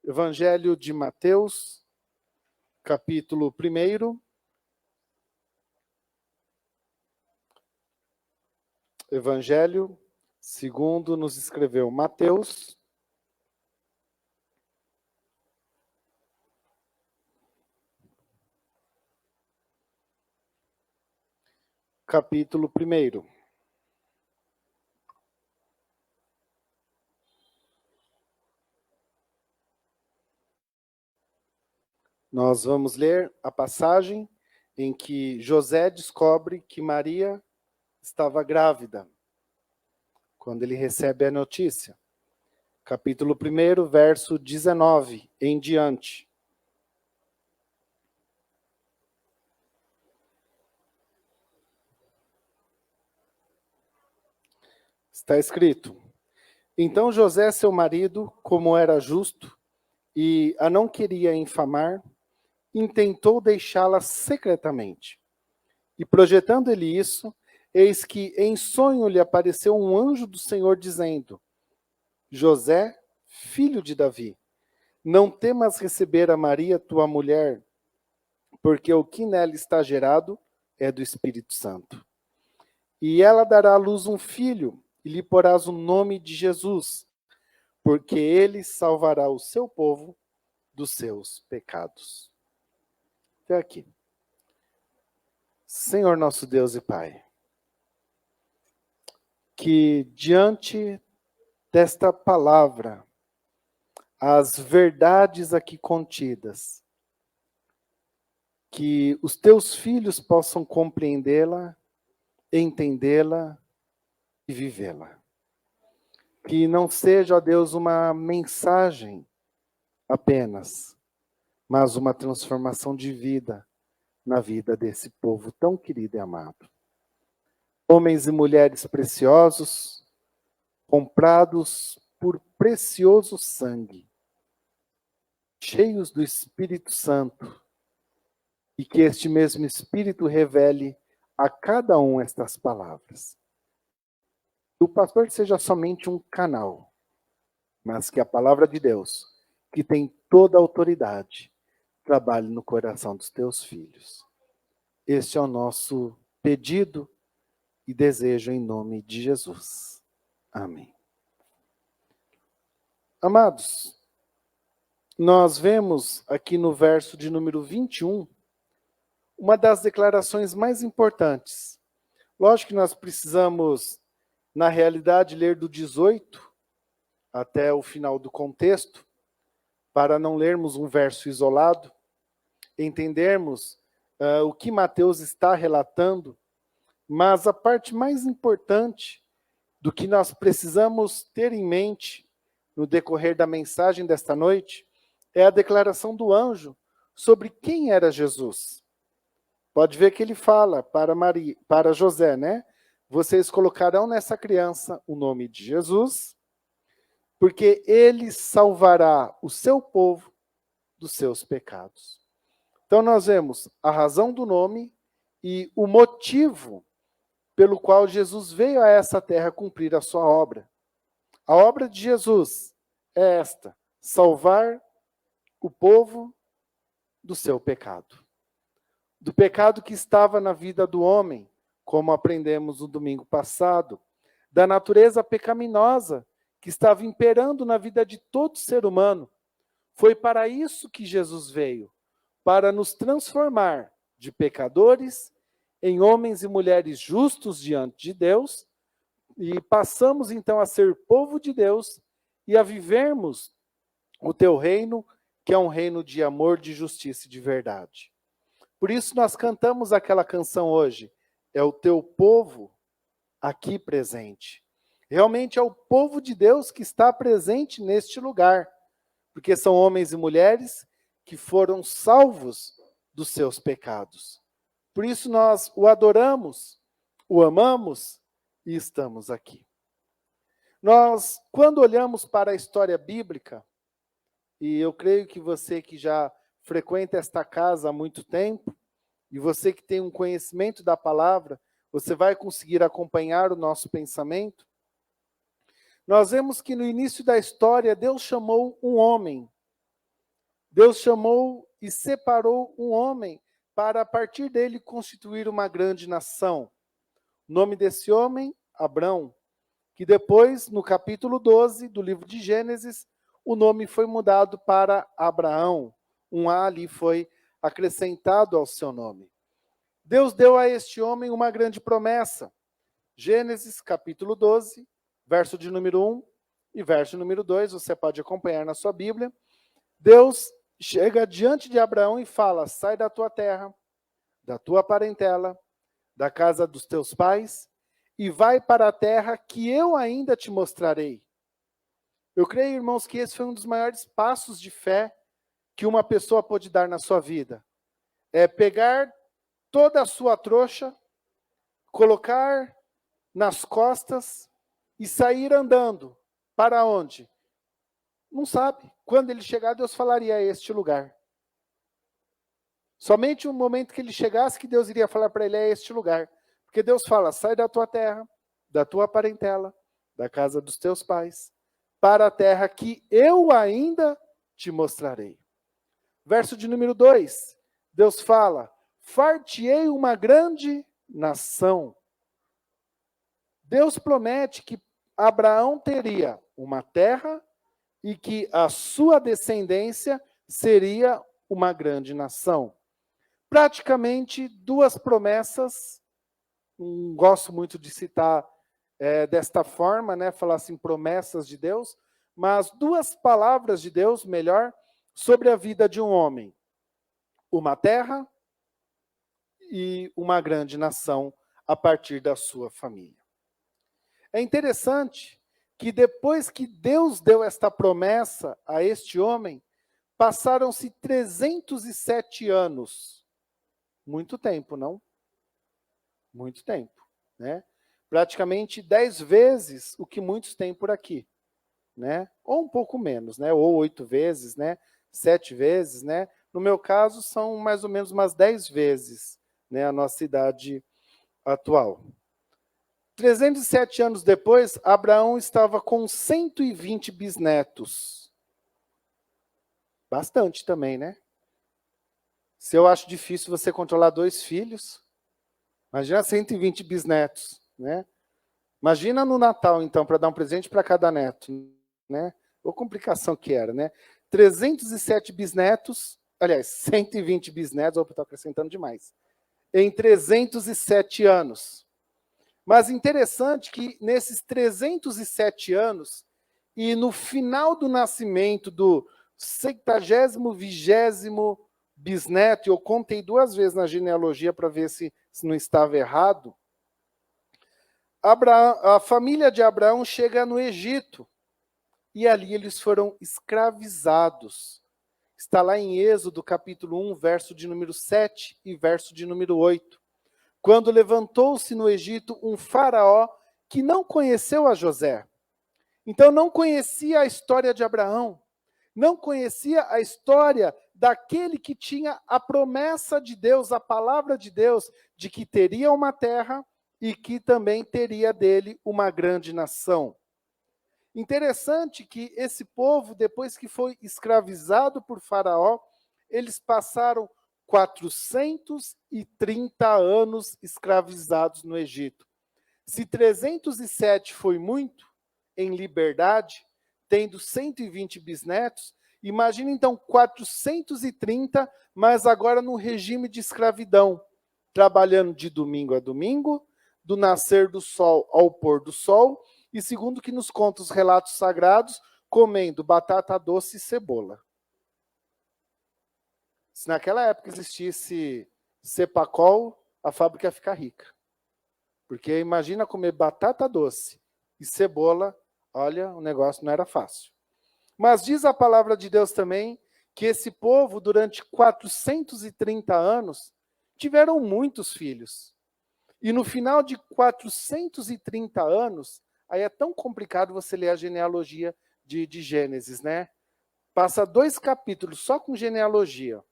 Evangelho de Mateus, capítulo 1. Evangelho segundo nos escreveu Mateus, capítulo 1. Nós vamos ler a passagem em que José descobre que Maria estava grávida, quando ele recebe a notícia. Capítulo 1, verso 19 em diante. Está escrito: Então José, seu marido, como era justo e a não queria infamar, intentou deixá-la secretamente. E projetando ele isso, eis que em sonho lhe apareceu um anjo do Senhor dizendo: José, filho de Davi, não temas receber a Maria, tua mulher, porque o que nela está gerado é do Espírito Santo. E ela dará à luz um filho, e lhe porás o nome de Jesus, porque ele salvará o seu povo dos seus pecados. Até aqui. Senhor nosso Deus e Pai, que diante desta palavra, as verdades aqui contidas, que os teus filhos possam compreendê-la, entendê-la e vivê-la. Que não seja, ó Deus, uma mensagem apenas, mas uma transformação de vida na vida desse povo tão querido e amado. Homens e mulheres preciosos, comprados por precioso sangue, cheios do Espírito Santo, e que este mesmo Espírito revele a cada um estas palavras. Que o pastor seja somente um canal, mas que a palavra de Deus, que tem toda a autoridade, trabalhe no coração dos teus filhos. Este é o nosso pedido e desejo em nome de Jesus. Amém. Amados, nós vemos aqui no verso de número 21, uma das declarações mais importantes. Lógico que nós precisamos, na realidade, ler do 18 até o final do contexto, para não lermos um verso isolado, entendermos o que Mateus está relatando, mas a parte mais importante do que nós precisamos ter em mente no decorrer da mensagem desta noite é a declaração do anjo sobre quem era Jesus. Pode ver que ele fala para José, né? Vocês colocarão nessa criança o nome de Jesus, porque ele salvará o seu povo dos seus pecados. Então nós vemos a razão do nome e o motivo pelo qual Jesus veio a essa terra cumprir a sua obra. A obra de Jesus é esta: salvar o povo do seu pecado. Do pecado que estava na vida do homem, como aprendemos no domingo passado, da natureza pecaminosa que estava imperando na vida de todo ser humano. Foi para isso que Jesus veio, para nos transformar de pecadores em homens e mulheres justos diante de Deus, e passamos então a ser povo de Deus e a vivermos o teu reino, que é um reino de amor, de justiça e de verdade. Por isso nós cantamos aquela canção hoje, é o teu povo aqui presente. Realmente é o povo de Deus que está presente neste lugar, porque são homens e mulheres que foram salvos dos seus pecados. Por isso nós o adoramos, o amamos e estamos aqui. Nós, quando olhamos para a história bíblica, e eu creio que você que já frequenta esta casa há muito tempo, e você que tem um conhecimento da palavra, você vai conseguir acompanhar o nosso pensamento. Nós vemos que no início da história, Deus chamou um homem Deus chamou e separou um homem para, a partir dele, constituir uma grande nação. O nome desse homem, Abrão, que depois, no capítulo 12 do livro de Gênesis, o nome foi mudado para Abraão. Um A ali foi acrescentado ao seu nome. Deus deu a este homem uma grande promessa. Gênesis, capítulo 12, verso de número 1 e verso número 2, você pode acompanhar na sua Bíblia. Deus chega diante de Abraão e fala: sai da tua terra, da tua parentela, da casa dos teus pais, e vai para a terra que eu ainda te mostrarei. Eu creio, irmãos, que esse foi um dos maiores passos de fé que uma pessoa pode dar na sua vida. É pegar toda a sua trouxa, colocar nas costas e sair andando. Para onde? Não sabe. Quando ele chegar, Deus falaria a este lugar. Somente o momento que ele chegasse que Deus iria falar para ele é este lugar. Porque Deus fala: sai da tua terra, da tua parentela, da casa dos teus pais, para a terra que eu ainda te mostrarei. Verso de número 2, Deus fala: far-te-ei uma grande nação. Deus promete que Abraão teria uma terra e que a sua descendência seria uma grande nação. Praticamente duas promessas, não gosto muito de citar desta forma, né, falar assim, promessas de Deus, mas duas palavras de Deus, melhor, sobre a vida de um homem. Uma terra e uma grande nação a partir da sua família. É interessante que depois que Deus deu esta promessa a este homem, passaram-se 307 anos. Muito tempo, não? Muito tempo, né? Praticamente 10 vezes o que muitos têm por aqui, né? Ou um pouco menos, né? Ou 8 vezes, né? 7 vezes, né? No meu caso, são mais ou menos umas 10 vezes, né, a nossa idade atual. 307 anos depois, Abraão estava com 120 bisnetos. Bastante também, né? Se eu acho difícil você controlar 2 filhos, imagina 120 bisnetos, né? Imagina no Natal, então, para dar um presente para cada neto, né? Ou complicação que era, né? 307 bisnetos, aliás, 120 bisnetos, opa, estou acrescentando demais, em 307 anos. Mas interessante que nesses 307 anos, e no final do nascimento do 70º, 20º bisneto, eu contei 2 vezes na genealogia para ver se não estava errado, a família de Abraão chega no Egito, e ali eles foram escravizados. Está lá em Êxodo, capítulo 1, verso de número 7 e verso de número 8. Quando levantou-se no Egito um faraó que não conheceu a José. Então não conhecia a história de Abraão, não conhecia a história daquele que tinha a promessa de Deus, a palavra de Deus, de que teria uma terra e que também teria dele uma grande nação. Interessante que esse povo, depois que foi escravizado por Faraó, eles passaram 430 anos escravizados no Egito. Se 307 foi muito, em liberdade, tendo 120 bisnetos, imagina então 430, mas agora no regime de escravidão, trabalhando de domingo a domingo, do nascer do sol ao pôr do sol, e segundo o que nos conta os relatos sagrados, comendo batata doce e cebola. Se naquela época existisse Cepacol, a fábrica ia ficar rica. Porque imagina comer batata doce e cebola, olha, o negócio não era fácil. Mas diz a palavra de Deus também que esse povo, durante 430 anos, tiveram muitos filhos. E no final de 430 anos, aí é tão complicado você ler a genealogia de Gênesis, né? Passa 2 capítulos só com genealogia.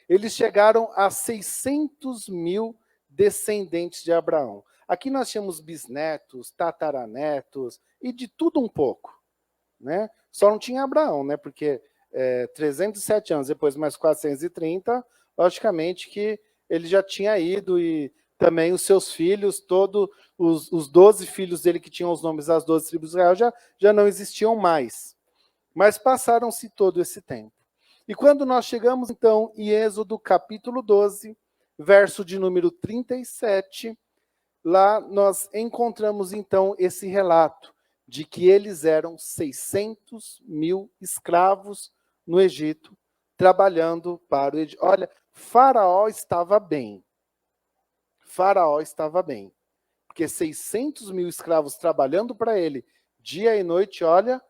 Eles chegaram a 600 mil descendentes de Abraão. Aqui nós tínhamos bisnetos, tataranetos e de tudo um pouco, né? Só não tinha Abraão, né? Porque 307 anos, depois mais 430, logicamente que ele já tinha ido, e também os seus filhos, todos os 12 filhos dele que tinham os nomes das 12 tribos de Israel já não existiam mais. Mas passaram-se todo esse tempo. E quando nós chegamos, então, em Êxodo capítulo 12, verso de número 37, lá nós encontramos, então, esse relato de que eles eram 600 mil escravos no Egito, trabalhando para o Egito. Olha, Faraó estava bem. Faraó estava bem. Porque 600 mil escravos trabalhando para ele, dia e noite, olha,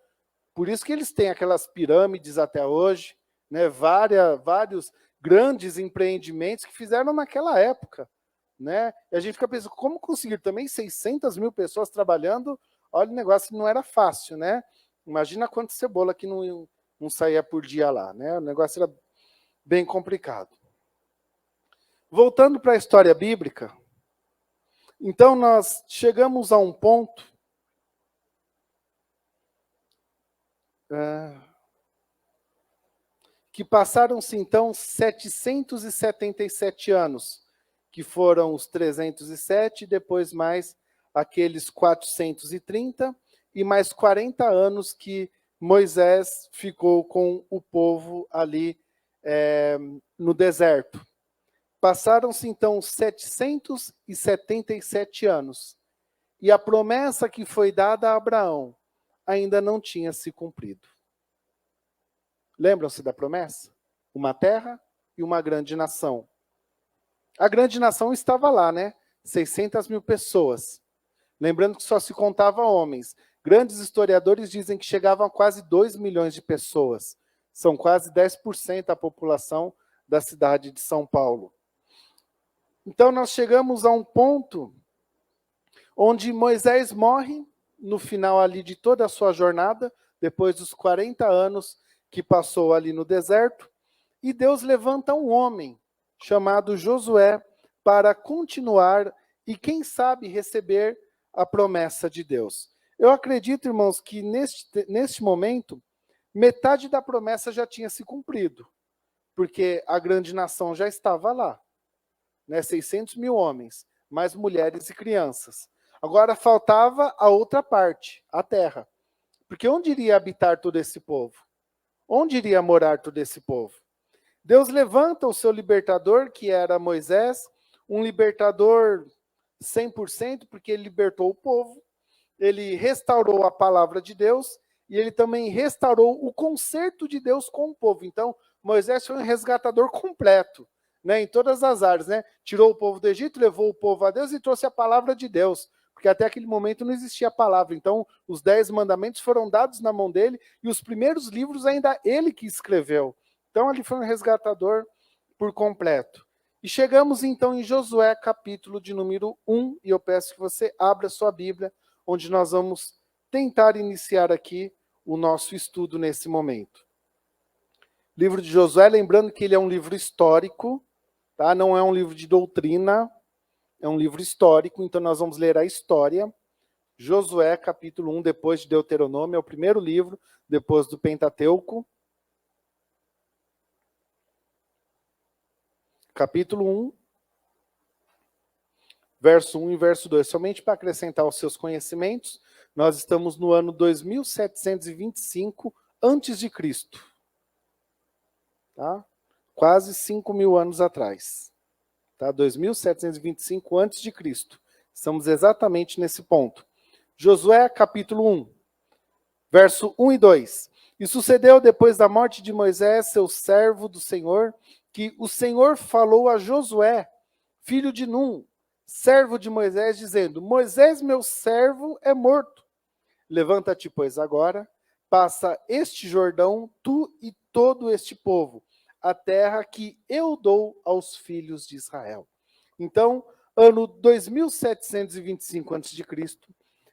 por isso que eles têm aquelas pirâmides até hoje, né? Vários grandes empreendimentos que fizeram naquela época, né? E a gente fica pensando, como conseguir também 600 mil pessoas trabalhando? Olha, o negócio não era fácil, né? Imagina quanta cebola que não saía por dia lá, né? O negócio era bem complicado. Voltando para a história bíblica, então nós chegamos a um ponto que passaram-se então 777 anos, que foram os 307, depois mais aqueles 430, e mais 40 anos que Moisés ficou com o povo ali no deserto. Passaram-se então 777 anos, e a promessa que foi dada a Abraão ainda não tinha se cumprido. Lembram-se da promessa? Uma terra e uma grande nação. A grande nação estava lá, né? 600 mil pessoas. Lembrando que só se contava homens. Grandes historiadores dizem que chegavam a quase 2 milhões de pessoas. São quase 10% da população da cidade de São Paulo. Então nós chegamos a um ponto onde Moisés morre no final ali de toda a sua jornada, depois dos 40 anos que passou ali no deserto, e Deus levanta um homem chamado Josué para continuar e, quem sabe, receber a promessa de Deus. Eu acredito, irmãos, que neste momento, metade da promessa já tinha se cumprido, porque a grande nação já estava lá, né? 600 mil homens, mais mulheres e crianças. Agora faltava a outra parte, a terra. Porque onde iria habitar todo esse povo? Onde iria morar todo esse povo? Deus levanta o seu libertador, que era Moisés, um libertador 100%, porque ele libertou o povo, ele restaurou a palavra de Deus, e ele também restaurou o concerto de Deus com o povo. Então, Moisés foi um resgatador completo, né, em todas as áreas, né? Tirou o povo do Egito, levou o povo a Deus e trouxe a palavra de Deus, porque até aquele momento não existia a palavra. Então, os 10 mandamentos foram dados na mão dele, e os primeiros livros ainda ele que escreveu. Então, ele foi um resgatador por completo. E chegamos, então, em Josué, capítulo de número 1, e eu peço que você abra sua Bíblia, onde nós vamos tentar iniciar aqui o nosso estudo nesse momento. Livro de Josué, lembrando que ele é um livro histórico, tá? Não é um livro de doutrina, é um livro histórico, então nós vamos ler a história. Josué, capítulo 1, depois de Deuteronômio, é o primeiro livro, depois do Pentateuco. Capítulo 1, verso 1 e verso 2. Somente para acrescentar os seus conhecimentos, nós estamos no ano 2725 antes de Cristo. Tá? Quase 5.000 anos atrás. Tá? 2725 antes de Cristo. Estamos exatamente nesse ponto. Josué, capítulo 1, verso 1 e 2. E sucedeu depois da morte de Moisés, seu servo do Senhor, que o Senhor falou a Josué, filho de Num, servo de Moisés, dizendo: Moisés, meu servo, é morto. Levanta-te, pois, agora, passa este Jordão, tu e todo este povo, a terra que eu dou aos filhos de Israel. Então, ano 2725 a.C.,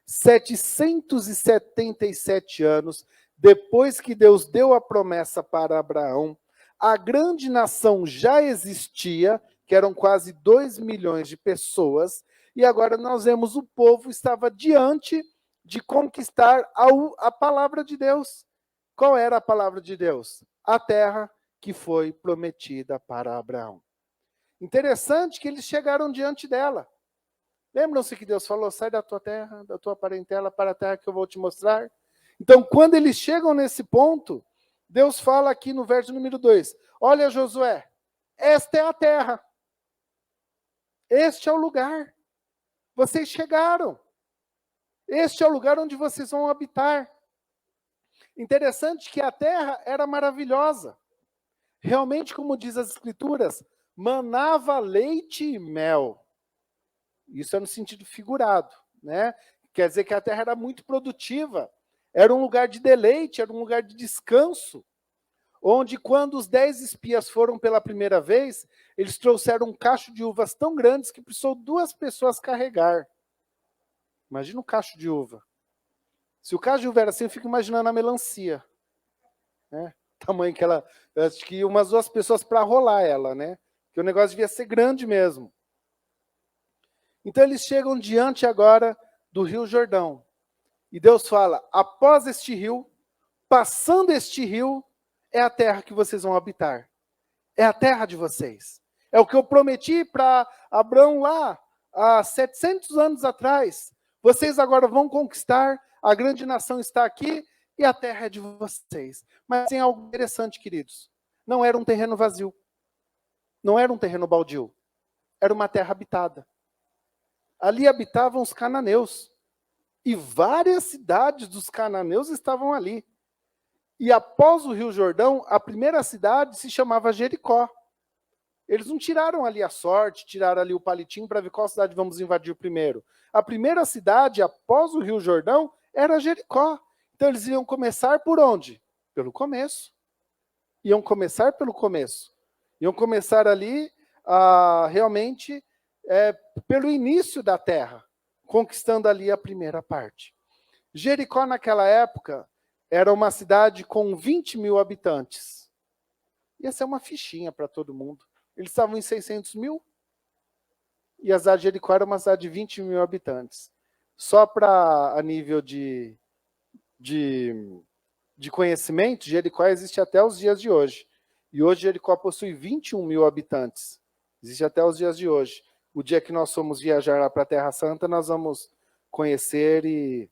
777 anos depois que Deus deu a promessa para Abraão, a grande nação já existia, que eram quase 2 milhões de pessoas, e agora nós vemos o povo estava diante de conquistar a palavra de Deus. Qual era a palavra de Deus? a terra que foi prometida para Abraão. Interessante que eles chegaram diante dela. Lembram-se que Deus falou, sai da tua terra, da tua parentela, para a terra que eu vou te mostrar? Então, quando eles chegam nesse ponto, Deus fala aqui no verso número 2, olha Josué, esta é a terra, este é o lugar, vocês chegaram, este é o lugar onde vocês vão habitar. Interessante que a terra era maravilhosa, realmente, como diz as Escrituras, manava leite e mel. Isso é no sentido figurado, né? Quer dizer que a terra era muito produtiva, era um lugar de deleite, era um lugar de descanso, onde quando os 10 espias foram pela primeira vez, eles trouxeram um cacho de uvas tão grandes que precisou 2 pessoas carregar. Imagina um cacho de uva. Se o cacho de uva era assim, eu fico imaginando a melancia, né? Tamanho que ela, acho que umas 2 pessoas para rolar ela, né? Porque o negócio devia ser grande mesmo. Então eles chegam diante agora do Rio Jordão. E Deus fala, após este rio, passando este rio, é a terra que vocês vão habitar. É a terra de vocês. É o que eu prometi para Abraão lá, há 700 anos atrás. Vocês agora vão conquistar, a grande nação está aqui e a terra é de vocês. Mas tem algo interessante, queridos. Não era um terreno vazio. Não era um terreno baldio. Era uma terra habitada. Ali habitavam os cananeus. E várias cidades dos cananeus estavam ali. E após o Rio Jordão, a primeira cidade se chamava Jericó. Eles não tiraram ali a sorte, tiraram ali o palitinho para ver qual cidade vamos invadir primeiro. A primeira cidade, após o Rio Jordão, era Jericó. Então eles iam começar por onde? Pelo começo. Iam começar pelo começo. Iam começar ali, realmente, pelo início da terra, conquistando ali a primeira parte. Jericó, naquela época, era uma cidade com 20 mil habitantes. Ia ser uma fichinha para todo mundo. Eles estavam em 600 mil. E a cidade de Jericó era uma cidade de 20 mil habitantes. Só para a nível de conhecimento, Jericó existe até os dias de hoje. E hoje Jericó possui 21 mil habitantes. Existe até os dias de hoje. O dia que nós formos viajar lá para a Terra Santa, nós vamos conhecer e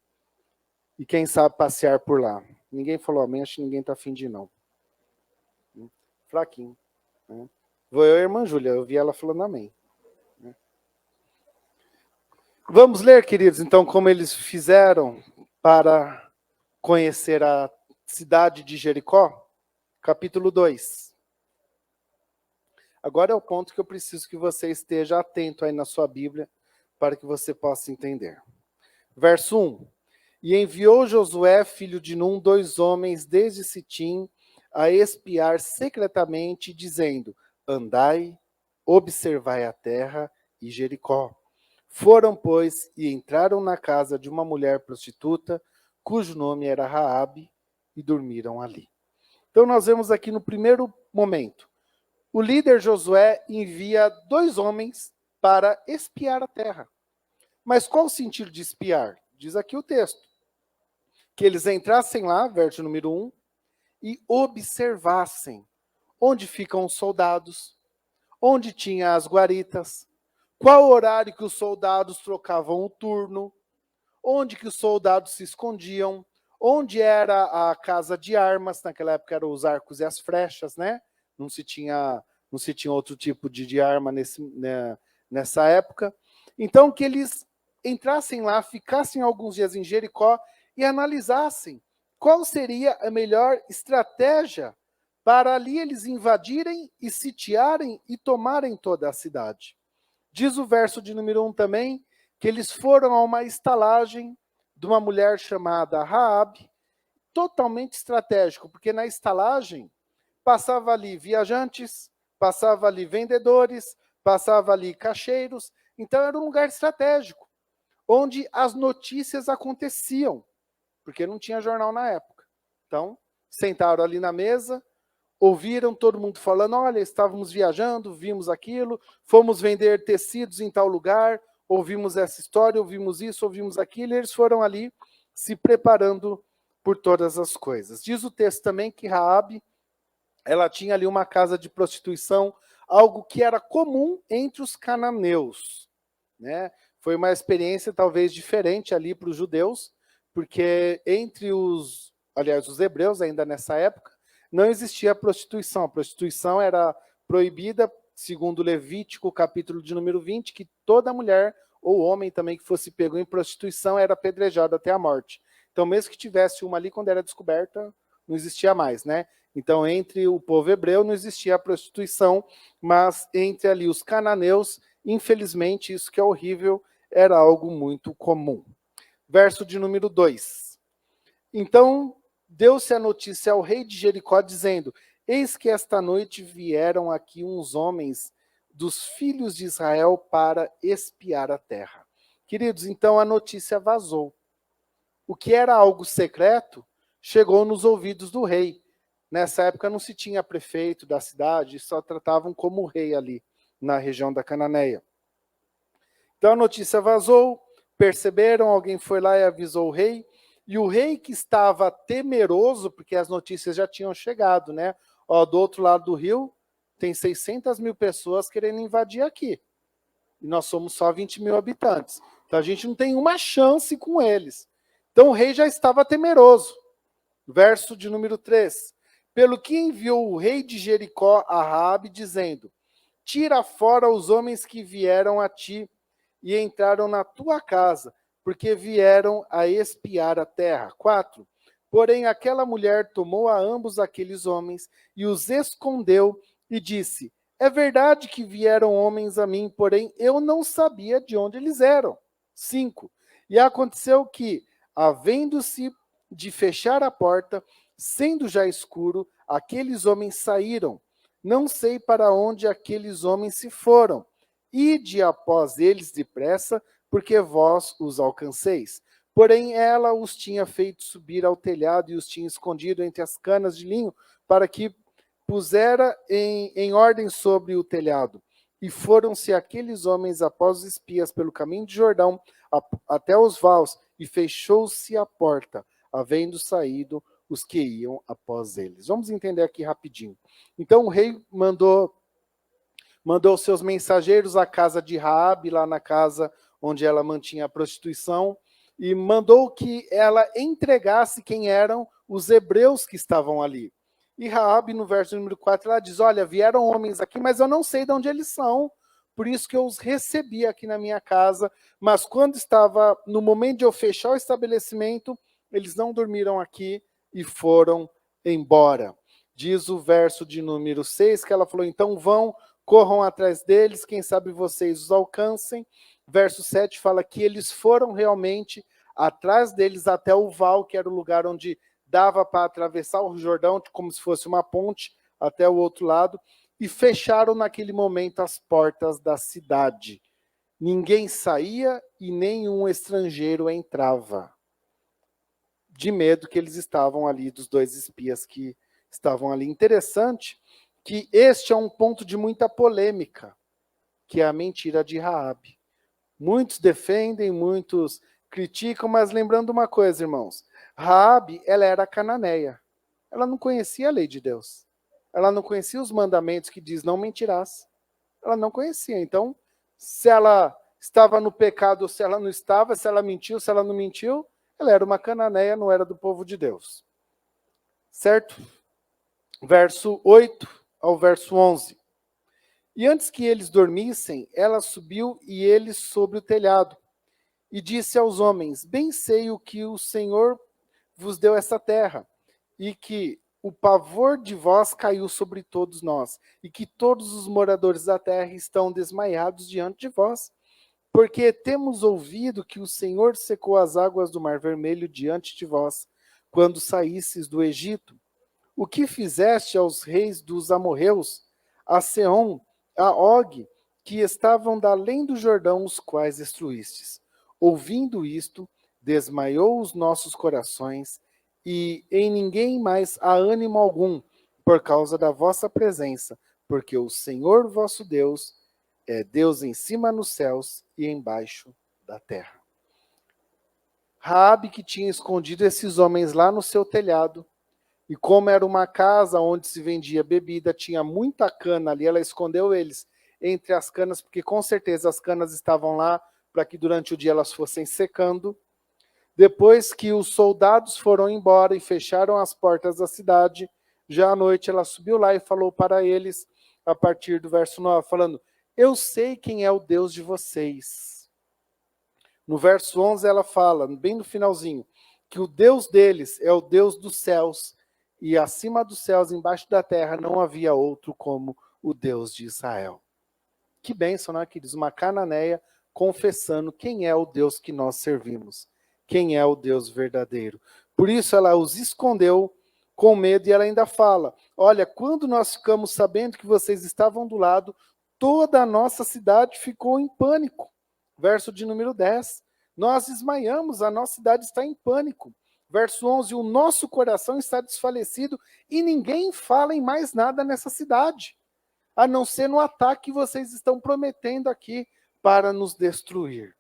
quem sabe passear por lá. Ninguém falou amém, acho que ninguém está afim de ir, não. Fraquinho. Né? Vou eu e a irmã Júlia, eu vi ela falando amém. Né? Vamos ler, queridos, então, como eles fizeram para conhecer a cidade de Jericó? Capítulo 2. Agora é o ponto que eu preciso que você esteja atento aí na sua Bíblia, para que você possa entender. Verso 1. E enviou Josué, filho de Num, 2 homens desde Sitim, a espiar secretamente, dizendo, andai, observai a terra e Jericó. Foram, pois, e entraram na casa de uma mulher prostituta, cujo nome era Raabe, e dormiram ali. Então nós vemos aqui no primeiro momento, o líder Josué envia 2 homens para espiar a terra. Mas qual o sentido de espiar? Diz aqui o texto. Que eles entrassem lá, verso número 1, e observassem onde ficam os soldados, onde tinha as guaritas, qual horário que os soldados trocavam o turno, onde que os soldados se escondiam, onde era a casa de armas, naquela época eram os arcos e as flechas, né? Não se tinha outro tipo de arma nessa época. Então, que eles entrassem lá, ficassem alguns dias em Jericó e analisassem qual seria a melhor estratégia para ali eles invadirem e sitiarem e tomarem toda a cidade. Diz o verso de número 1 também, que eles foram a uma estalagem de uma mulher chamada Raabe, totalmente estratégico, porque na estalagem passava ali viajantes, passava ali vendedores, passava ali caixeiros, então era um lugar estratégico, onde as notícias aconteciam, porque não tinha jornal na época. Então, sentaram ali na mesa, ouviram todo mundo falando, olha, estávamos viajando, vimos aquilo, fomos vender tecidos em tal lugar, ouvimos essa história, ouvimos isso, ouvimos aquilo, e eles foram ali se preparando por todas as coisas. Diz o texto também que Raabe ela tinha ali uma casa de prostituição, algo que era comum entre os cananeus, né? Foi uma experiência talvez diferente ali para os judeus, porque entre os hebreus ainda nessa época, não existia prostituição. A prostituição era proibida, segundo Levítico, capítulo de número 20, que toda mulher ou homem também que fosse pego em prostituição era apedrejado até a morte. Então, mesmo que tivesse uma ali, quando era descoberta, não existia mais, né? Então, entre o povo hebreu não existia a prostituição, mas entre ali os cananeus, infelizmente, isso que é horrível, era algo muito comum. Verso de número 2. Então, deu-se a notícia ao rei de Jericó, dizendo: eis que esta noite vieram aqui uns homens dos filhos de Israel para espiar a terra. Queridos, então a notícia vazou. O que era algo secreto chegou nos ouvidos do rei. Nessa época não se tinha prefeito da cidade, só tratavam como rei ali, na região da Cananeia. Então a notícia vazou, perceberam, alguém foi lá e avisou o rei, e o rei que estava temeroso, porque as notícias já tinham chegado, né? Ó, do outro lado do rio, tem 600 mil pessoas querendo invadir aqui. E nós somos só 20 mil habitantes. Então a gente não tem uma chance com eles. Então o rei já estava temeroso. Verso de número 3. Pelo que enviou o rei de Jericó a Raabe, dizendo: tira fora os homens que vieram a ti e entraram na tua casa, porque vieram a espiar a terra. 4. Porém, aquela mulher tomou a ambos aqueles homens e os escondeu e disse: é verdade que vieram homens a mim, porém eu não sabia de onde eles eram. 5. E aconteceu que, havendo-se de fechar a porta, sendo já escuro, aqueles homens saíram. Não sei para onde aqueles homens se foram. Ide após eles depressa, porque vós os alcanceis. Porém, ela os tinha feito subir ao telhado e os tinha escondido entre as canas de linho, para que pusera em ordem sobre o telhado. E foram-se aqueles homens após os espias pelo caminho de Jordão até os vales, e fechou-se a porta, havendo saído os que iam após eles. Vamos entender aqui rapidinho. Então o rei mandou seus mensageiros à casa de Raabe, lá na casa onde ela mantinha a prostituição, e mandou que ela entregasse quem eram os hebreus que estavam ali. E Raabe, no verso número 4, ela diz: olha, vieram homens aqui, mas eu não sei de onde eles são, por isso que eu os recebi aqui na minha casa, mas quando estava no momento de eu fechar o estabelecimento, eles não dormiram aqui e foram embora. Diz o verso de número 6, que ela falou: então vão, corram atrás deles, quem sabe vocês os alcancem. Verso 7 fala que eles foram realmente atrás deles até o val, que era o lugar onde dava para atravessar o Jordão, como se fosse uma ponte, até o outro lado, e fecharam naquele momento as portas da cidade. Ninguém saía e nenhum estrangeiro entrava, de medo que eles estavam ali, dos dois espias que estavam ali. Interessante que este é um ponto de muita polêmica, que é a mentira de Raabe. Muitos defendem, muitos criticam, mas lembrando uma coisa, irmãos, Raabe, ela era cananeia. Ela não conhecia a lei de Deus. Ela não conhecia os mandamentos que diz não mentirás. Ela não conhecia. Então, se ela estava no pecado ou se ela não estava, se ela mentiu, se ela não mentiu, ela era uma cananeia, não era do povo de Deus. Certo? Verso 8 ao verso 11. E antes que eles dormissem, ela subiu e eles sobre o telhado. E disse aos homens: bem sei o que o Senhor vos deu essa terra, e que o pavor de vós caiu sobre todos nós, e que todos os moradores da terra estão desmaiados diante de vós. Porque temos ouvido que o Senhor secou as águas do Mar Vermelho diante de vós, quando saísseis do Egito. O que fizeste aos reis dos amorreus, a Seom, a Og, que estavam da além do Jordão, os quais destruístes. Ouvindo isto, desmaiou os nossos corações, e em ninguém mais há ânimo algum, por causa da vossa presença, porque o Senhor vosso Deus é Deus em cima nos céus e embaixo da terra. Raabe, que tinha escondido esses homens lá no seu telhado, E como era uma casa onde se vendia bebida, tinha muita cana ali, ela escondeu eles entre as canas, porque com certeza as canas estavam lá para que durante o dia elas fossem secando. Depois que os soldados foram embora e fecharam as portas da cidade, já à noite ela subiu lá e falou para eles, a partir do verso 9, falando: eu sei quem é o Deus de vocês. No verso 11 ela fala, bem no finalzinho, que o Deus deles é o Deus dos céus, e acima dos céus, embaixo da terra, não havia outro como o Deus de Israel. Que bênção, né, queridos? Uma cananeia confessando quem é o Deus que nós servimos, quem é o Deus verdadeiro. Por isso ela os escondeu com medo e ela ainda fala: olha, quando nós ficamos sabendo que vocês estavam do lado, toda a nossa cidade ficou em pânico. Verso de número 10. Nós desmaiamos, a nossa cidade está em pânico. Verso 11, o nosso coração está desfalecido e ninguém fala em mais nada nessa cidade, a não ser no ataque que vocês estão prometendo aqui para nos destruir.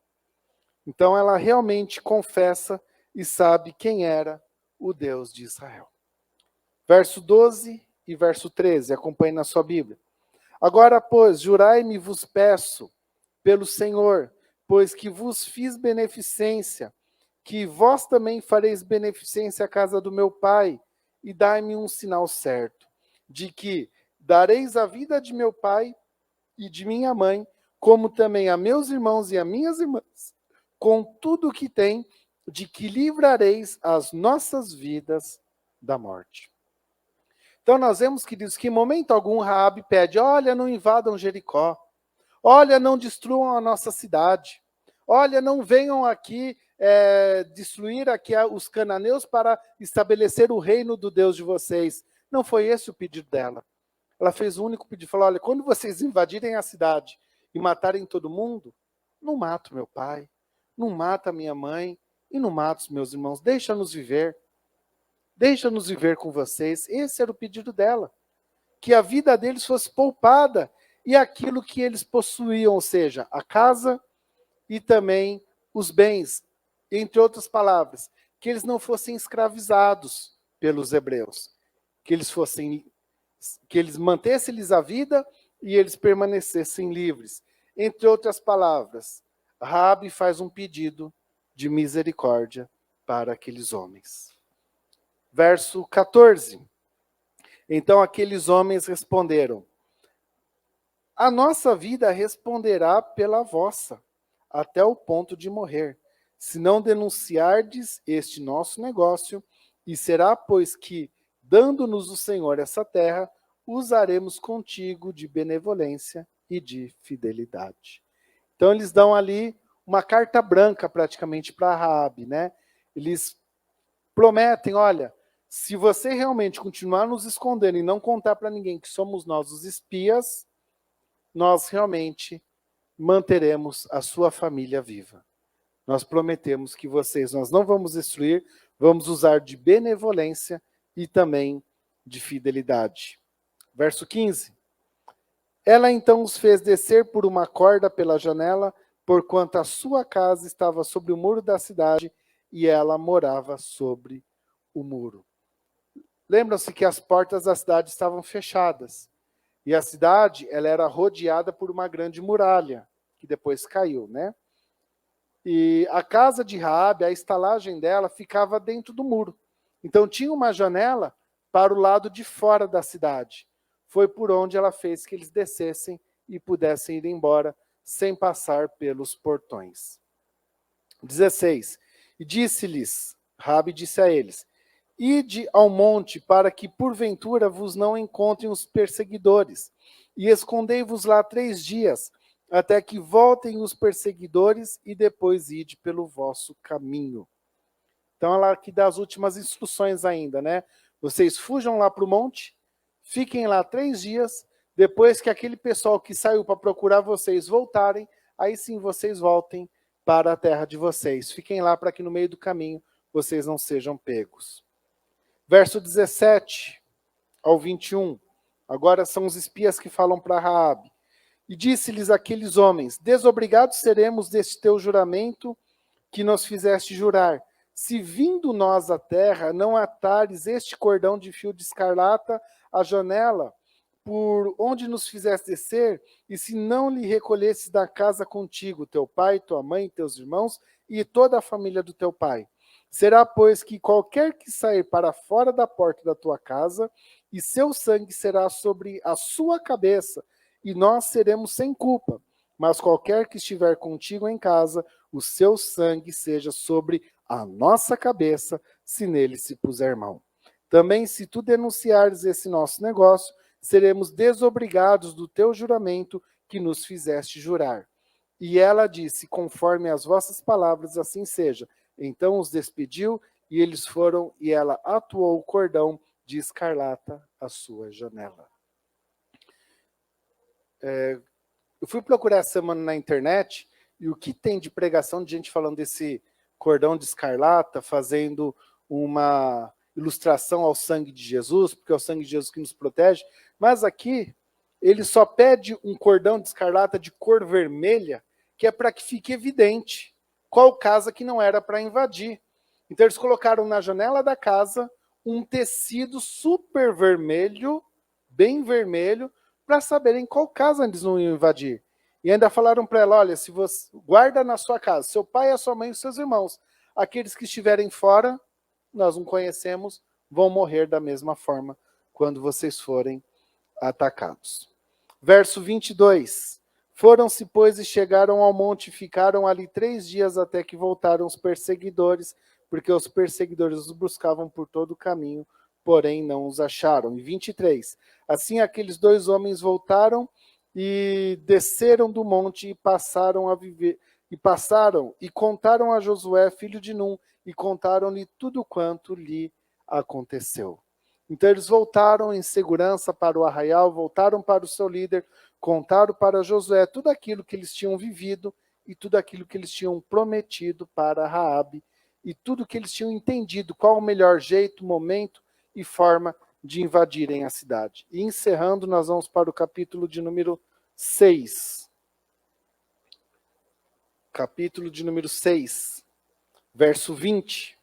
Então ela realmente confessa e sabe quem era o Deus de Israel. Verso 12 e verso 13, acompanhe na sua Bíblia. Agora, pois, jurai-me vos peço, pelo Senhor, pois que vos fiz beneficência, que vós também fareis beneficência à casa do meu pai, e dai-me um sinal certo, de que dareis a vida de meu pai e de minha mãe, como também a meus irmãos e a minhas irmãs, com tudo o que tem, de que livrareis as nossas vidas da morte. Então nós vemos, queridos, que em momento algum Raabe pede: olha, não invadam Jericó, olha, não destruam a nossa cidade, olha, não venham aqui destruir aqui os cananeus para estabelecer o reino do Deus de vocês. Não foi esse o pedido dela. Ela fez o único pedido, falou: olha, quando vocês invadirem a cidade e matarem todo mundo, não mata meu pai, não mata minha mãe e não mata os meus irmãos, deixa-nos viver com vocês. Esse era o pedido dela, que a vida deles fosse poupada e aquilo que eles possuíam, ou seja, a casa e também os bens, entre outras palavras, que eles não fossem escravizados pelos hebreus, que eles mantessem-lhes a vida e eles permanecessem livres. Entre outras palavras, Raabe faz um pedido de misericórdia para aqueles homens. Verso 14. Então aqueles homens responderam: a nossa vida responderá pela vossa, até o ponto de morrer, se não denunciardes este nosso negócio, e será, pois que, dando-nos o Senhor essa terra, usaremos contigo de benevolência e de fidelidade. Então eles dão ali uma carta branca praticamente para Raabe, né? Eles prometem: olha, se você realmente continuar nos escondendo e não contar para ninguém que somos nós os espias, nós realmente manteremos a sua família viva. Nós prometemos que nós não vamos destruir, vamos usar de benevolência e também de fidelidade. Verso 15. Ela então os fez descer por uma corda pela janela, porquanto a sua casa estava sobre o muro da cidade e ela morava sobre o muro. Lembram-se que as portas da cidade estavam fechadas. E a cidade, ela era rodeada por uma grande muralha, que depois caiu, né? E a casa de Raabe, a estalagem dela, ficava dentro do muro. Então tinha uma janela para o lado de fora da cidade. Foi por onde ela fez que eles descessem e pudessem ir embora, sem passar pelos portões. 16. E disse-lhes, Raabe disse a eles: ide ao monte, para que porventura vos não encontrem os perseguidores, e escondei-vos lá 3 dias, até que voltem os perseguidores, e depois ide pelo vosso caminho. Então ela aqui dá as últimas instruções ainda, né? Vocês fujam lá para o monte, fiquem lá 3 dias, depois que aquele pessoal que saiu para procurar vocês voltarem, aí sim vocês voltem para a terra de vocês. Fiquem lá para que no meio do caminho vocês não sejam pegos. Verso 17 ao 21. Agora são os espias que falam para Raabe. E disse-lhes aqueles homens: desobrigados seremos deste teu juramento que nos fizeste jurar, se vindo nós à terra, não atares este cordão de fio de escarlata à janela, por onde nos fizeste descer, e se não lhe recolhesses da casa contigo, teu pai, tua mãe, teus irmãos, e toda a família do teu pai. Será, pois, que qualquer que sair para fora da porta da tua casa, e seu sangue será sobre a sua cabeça, e nós seremos sem culpa. Mas qualquer que estiver contigo em casa, o seu sangue seja sobre a nossa cabeça, se nele se puser mão. Também, se tu denunciares esse nosso negócio, seremos desobrigados do teu juramento que nos fizeste jurar. E ela disse, conforme as vossas palavras, assim seja. Então os despediu, e eles foram, e ela atuou o cordão de escarlata à sua janela. Eu fui procurar essa semana na internet, e o que tem de pregação de gente falando desse cordão de escarlata, fazendo uma ilustração ao sangue de Jesus, porque é o sangue de Jesus que nos protege, mas aqui ele só pede um cordão de escarlata de cor vermelha, que é para que fique evidente qual casa que não era para invadir. Então eles colocaram na janela da casa um tecido super vermelho, bem vermelho, para saberem qual casa eles não iam invadir. E ainda falaram para ela, olha, se você guarda na sua casa, seu pai, a sua mãe e os seus irmãos. Aqueles que estiverem fora, nós não conhecemos, vão morrer da mesma forma quando vocês forem atacados. Verso 22. Foram-se, pois, e chegaram ao monte, e ficaram ali 3 dias até que voltaram os perseguidores, porque os perseguidores os buscavam por todo o caminho, porém não os acharam. E 23. Assim aqueles 2 homens voltaram e desceram do monte e passaram a viver, e contaram a Josué, filho de Num, e contaram-lhe tudo quanto lhe aconteceu. Então eles voltaram em segurança para o arraial, voltaram para o seu líder, contaram para Josué tudo aquilo que eles tinham vivido e tudo aquilo que eles tinham prometido para Raabe e tudo que eles tinham entendido, qual o melhor jeito, momento e forma de invadirem a cidade. E encerrando, nós vamos para o capítulo de número 6. Capítulo de número 6, verso 20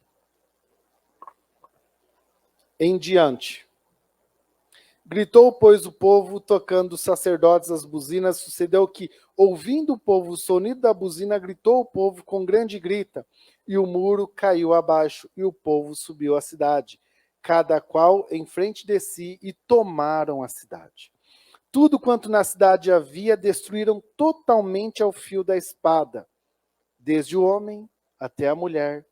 em diante. Gritou, pois, o povo, tocando os sacerdotes as buzinas. Sucedeu que, ouvindo o povo o sonido da buzina, gritou o povo com grande grita, e o muro caiu abaixo, e o povo subiu à cidade, cada qual em frente de si, e tomaram a cidade. Tudo quanto na cidade havia, destruíram totalmente ao fio da espada, desde o homem até a mulher,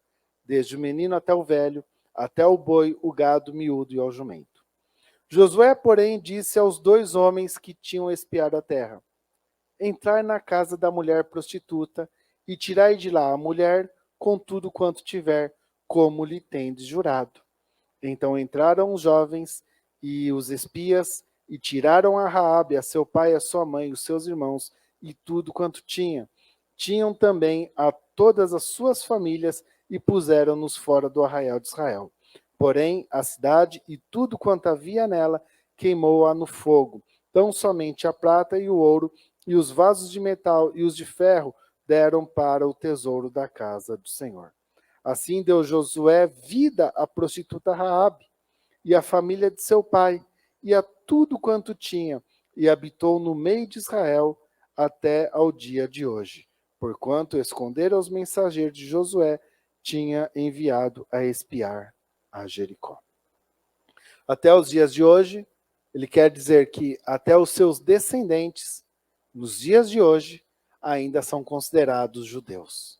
desde o menino até o velho, até o boi, o gado miúdo e ao jumento. Josué, porém, disse aos 2 homens que tinham espiado a terra: entrai na casa da mulher prostituta e tirai de lá a mulher com tudo quanto tiver, como lhe tendes jurado. Então entraram os jovens e os espias e tiraram a Raabe, a seu pai, a sua mãe, os seus irmãos e tudo quanto tinha. Tinham também a todas as suas famílias e puseram-nos fora do arraial de Israel. Porém, a cidade e tudo quanto havia nela queimou-a no fogo. Tão somente a prata e o ouro e os vasos de metal e os de ferro deram para o tesouro da casa do Senhor. Assim deu Josué vida à prostituta Raabe e à família de seu pai e a tudo quanto tinha, e habitou no meio de Israel até ao dia de hoje, porquanto esconderam os mensageiros de Josué tinha enviado a espiar a Jericó. Até os dias de hoje, ele quer dizer que até os seus descendentes, nos dias de hoje, ainda são considerados judeus.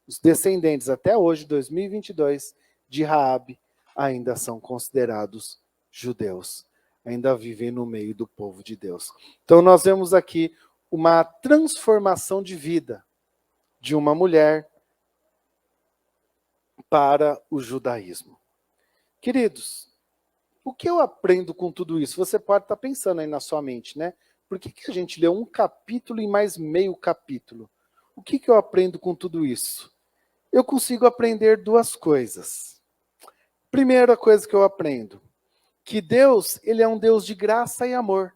Os descendentes até hoje, 2022, de Raabe, ainda são considerados judeus. Ainda vivem no meio do povo de Deus. Então nós vemos aqui uma transformação de vida de uma mulher para o judaísmo. Queridos, o que eu aprendo com tudo isso? Você pode estar pensando aí na sua mente, né? Por que a gente leu um capítulo e mais meio capítulo? O que eu aprendo com tudo isso? Eu consigo aprender 2 coisas. Primeira coisa que eu aprendo, que Deus, ele é um Deus de graça e amor.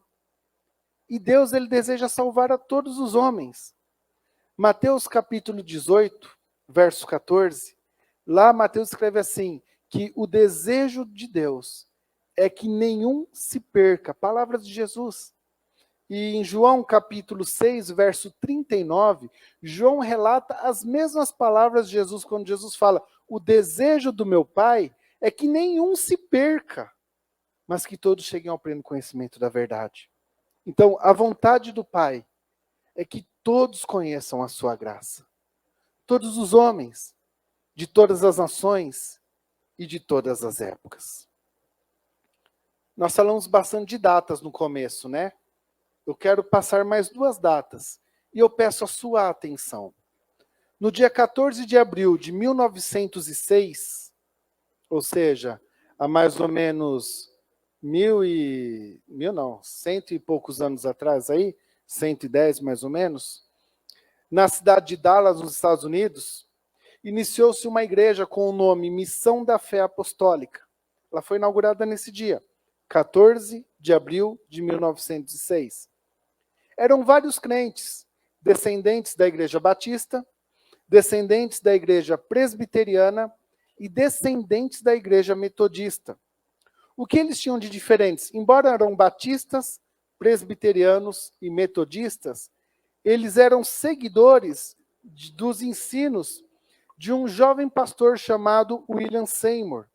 E Deus, ele deseja salvar a todos os homens. Mateus capítulo 18, verso 14, Lá Mateus escreve assim, que o desejo de Deus é que nenhum se perca. Palavras de Jesus. E em João capítulo 6, verso 39, João relata as mesmas palavras de Jesus, quando Jesus fala, o desejo do meu Pai é que nenhum se perca, mas que todos cheguem ao pleno conhecimento da verdade. Então, a vontade do Pai é que todos conheçam a sua graça. Todos os homens, de todas as nações e de todas as épocas. Nós falamos bastante de datas no começo, né? Eu quero passar mais 2 datas e eu peço a sua atenção. No dia 14 de abril de 1906, ou seja, há mais ou menos cento e poucos anos atrás aí, 110 mais ou menos, na cidade de Dallas, nos Estados Unidos, iniciou-se uma igreja com o nome Missão da Fé Apostólica. Ela foi inaugurada nesse dia, 14 de abril de 1906. Eram vários crentes, descendentes da Igreja Batista, descendentes da Igreja Presbiteriana e descendentes da Igreja Metodista. O que eles tinham de diferentes? Embora eram batistas, presbiterianos e metodistas, eles eram seguidores dos ensinos de um jovem pastor chamado William Seymour.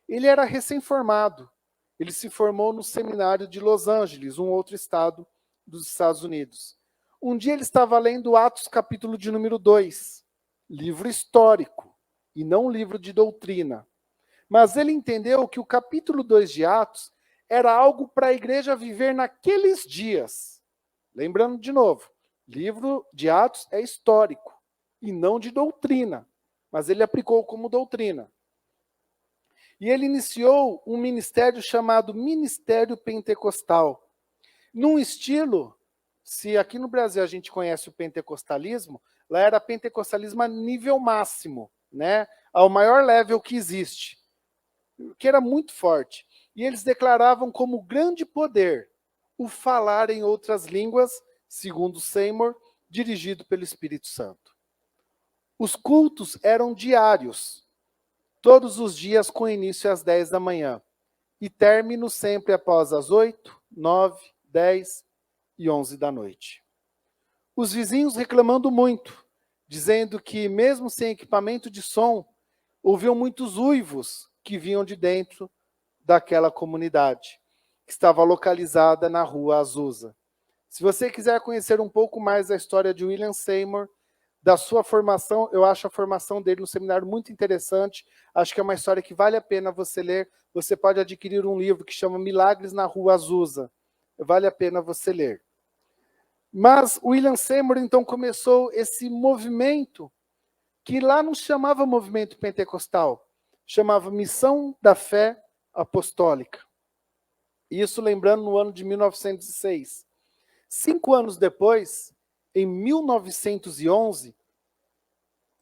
Ele era recém-formado. Ele se formou no seminário de Los Angeles, um outro estado dos Estados Unidos. Um dia ele estava lendo Atos capítulo de número 2, livro histórico, e não livro de doutrina. Mas ele entendeu que o capítulo 2 de Atos era algo para a igreja viver naqueles dias. Lembrando de novo, livro de Atos é histórico, e não de doutrina, mas ele aplicou como doutrina. E ele iniciou um ministério chamado Ministério Pentecostal, num estilo, se aqui no Brasil a gente conhece o pentecostalismo, lá era pentecostalismo a nível máximo, né? Ao maior level que existe, que era muito forte. E eles declaravam como grande poder o falar em outras línguas, segundo Seymour, dirigido pelo Espírito Santo. Os cultos eram diários, todos os dias com início às 10 da manhã, e término sempre após as 8, 9, 10 e 11 da noite. Os vizinhos reclamando muito, dizendo que, mesmo sem equipamento de som, ouviam muitos uivos que vinham de dentro daquela comunidade, que estava localizada na rua Azusa. Se você quiser conhecer um pouco mais da história de William Seymour, da sua formação, eu acho a formação dele no seminário muito interessante, acho que é uma história que vale a pena você ler. Você pode adquirir um livro que chama Milagres na Rua Azusa, vale a pena você ler. Mas William Seymour então começou esse movimento, que lá não chamava movimento pentecostal, chamava Missão da Fé Apostólica. Isso lembrando no ano de 1906. 5 anos depois, em 1911,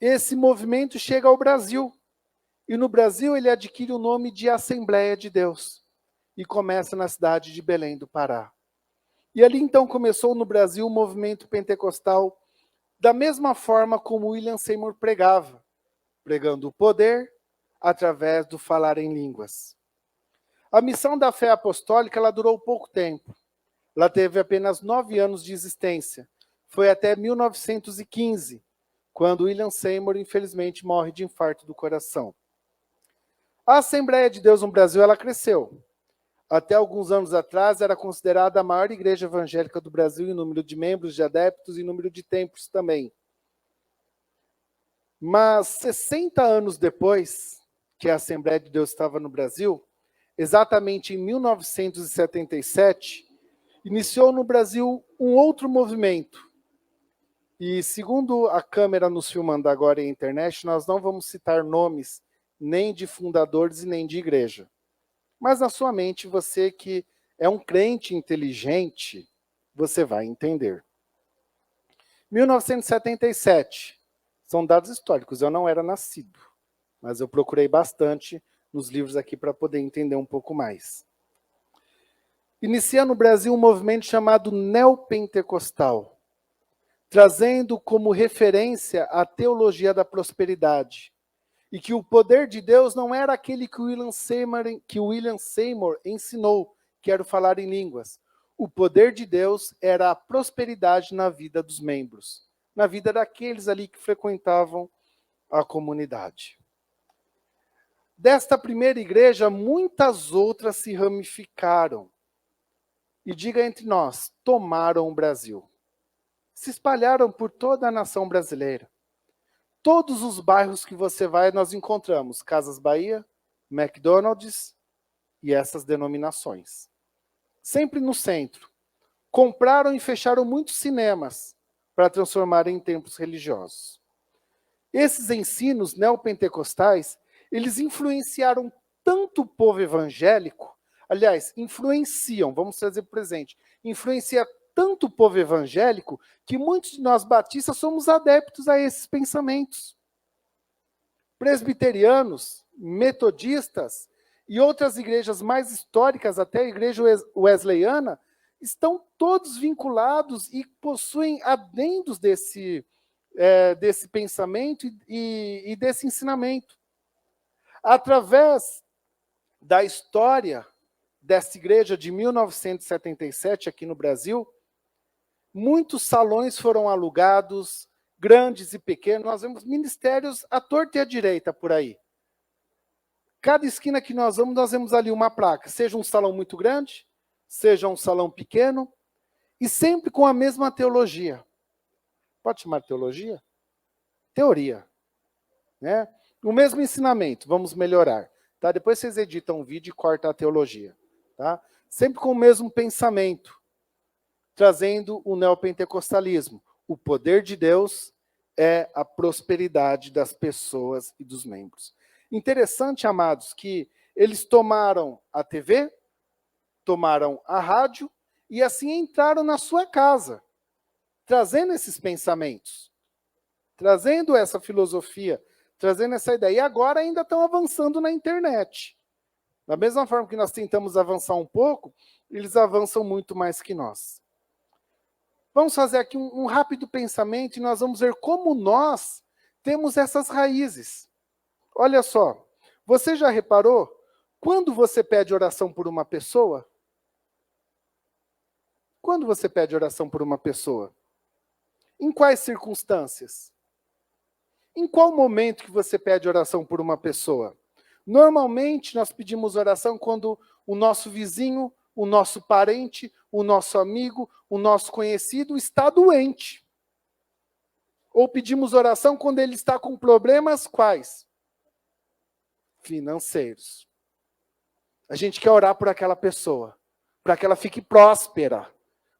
esse movimento chega ao Brasil. E no Brasil ele adquire o nome de Assembleia de Deus. E começa na cidade de Belém do Pará. E ali então começou no Brasil o movimento pentecostal da mesma forma como William Seymour pregava, pregando o poder através do falar em línguas. A missão da fé apostólica ela durou pouco tempo. Ela teve apenas 9 anos de existência. Foi até 1915, quando William Seymour, infelizmente, morre de infarto do coração. A Assembleia de Deus no Brasil ela cresceu. Até alguns anos atrás, era considerada a maior igreja evangélica do Brasil em número de membros, de adeptos e número de templos também. Mas 60 anos depois que a Assembleia de Deus estava no Brasil, exatamente em 1977, iniciou no Brasil um outro movimento. E segundo a câmera nos filmando agora em internet, nós não vamos citar nomes nem de fundadores e nem de igreja. Mas na sua mente, você que é um crente inteligente, você vai entender. 1977, são dados históricos, eu não era nascido, mas eu procurei bastante nos livros aqui para poder entender um pouco mais. Inicia no Brasil um movimento chamado neopentecostal, trazendo como referência a teologia da prosperidade, e que o poder de Deus não era aquele que o William Seymour ensinou, quero falar em línguas. O poder de Deus era a prosperidade na vida dos membros, na vida daqueles ali que frequentavam a comunidade. Desta primeira igreja, muitas outras se ramificaram. E diga entre nós, tomaram o Brasil. Se espalharam por toda a nação brasileira. Todos os bairros que você vai, nós encontramos Casas Bahia, McDonald's e essas denominações. Sempre no centro. Compraram e fecharam muitos cinemas para transformar em templos religiosos. Esses ensinos neopentecostais, eles influenciaram tanto o povo evangélico, aliás, influenciam, vamos trazer para o presente, influencia tanto o povo evangélico que muitos de nós batistas somos adeptos a esses pensamentos. Presbiterianos, metodistas e outras igrejas mais históricas, até a igreja wesleyana, estão todos vinculados e possuem adendos desse pensamento e desse ensinamento. Através da história dessa igreja de 1977 aqui no Brasil, muitos salões foram alugados, grandes e pequenos. Nós vemos ministérios à torta e à direita por aí. Cada esquina que nós vemos ali uma placa, seja um salão muito grande, seja um salão pequeno, e sempre com a mesma teologia. Pode chamar de teologia? Teoria. Né? O mesmo ensinamento, vamos melhorar. Tá? Depois vocês editam um vídeo e cortam a teologia. Tá? Sempre com o mesmo pensamento, trazendo o neopentecostalismo. O poder de Deus é a prosperidade das pessoas e dos membros. Interessante, amados, que eles tomaram a TV, tomaram a rádio, e assim entraram na sua casa, trazendo esses pensamentos, trazendo essa filosofia, trazendo essa ideia. E agora ainda estão avançando na internet. Da mesma forma que nós tentamos avançar um pouco, eles avançam muito mais que nós. Vamos fazer aqui um rápido pensamento e nós vamos ver como nós temos essas raízes. Olha só, você já reparou quando você pede oração por uma pessoa? Quando você pede oração por uma pessoa? Em quais circunstâncias? Em qual momento que você pede oração por uma pessoa? Normalmente, nós pedimos oração quando o nosso vizinho, o nosso parente, o nosso amigo, o nosso conhecido está doente. Ou pedimos oração quando ele está com problemas quais? Financeiros. A gente quer orar por aquela pessoa, para que ela fique próspera,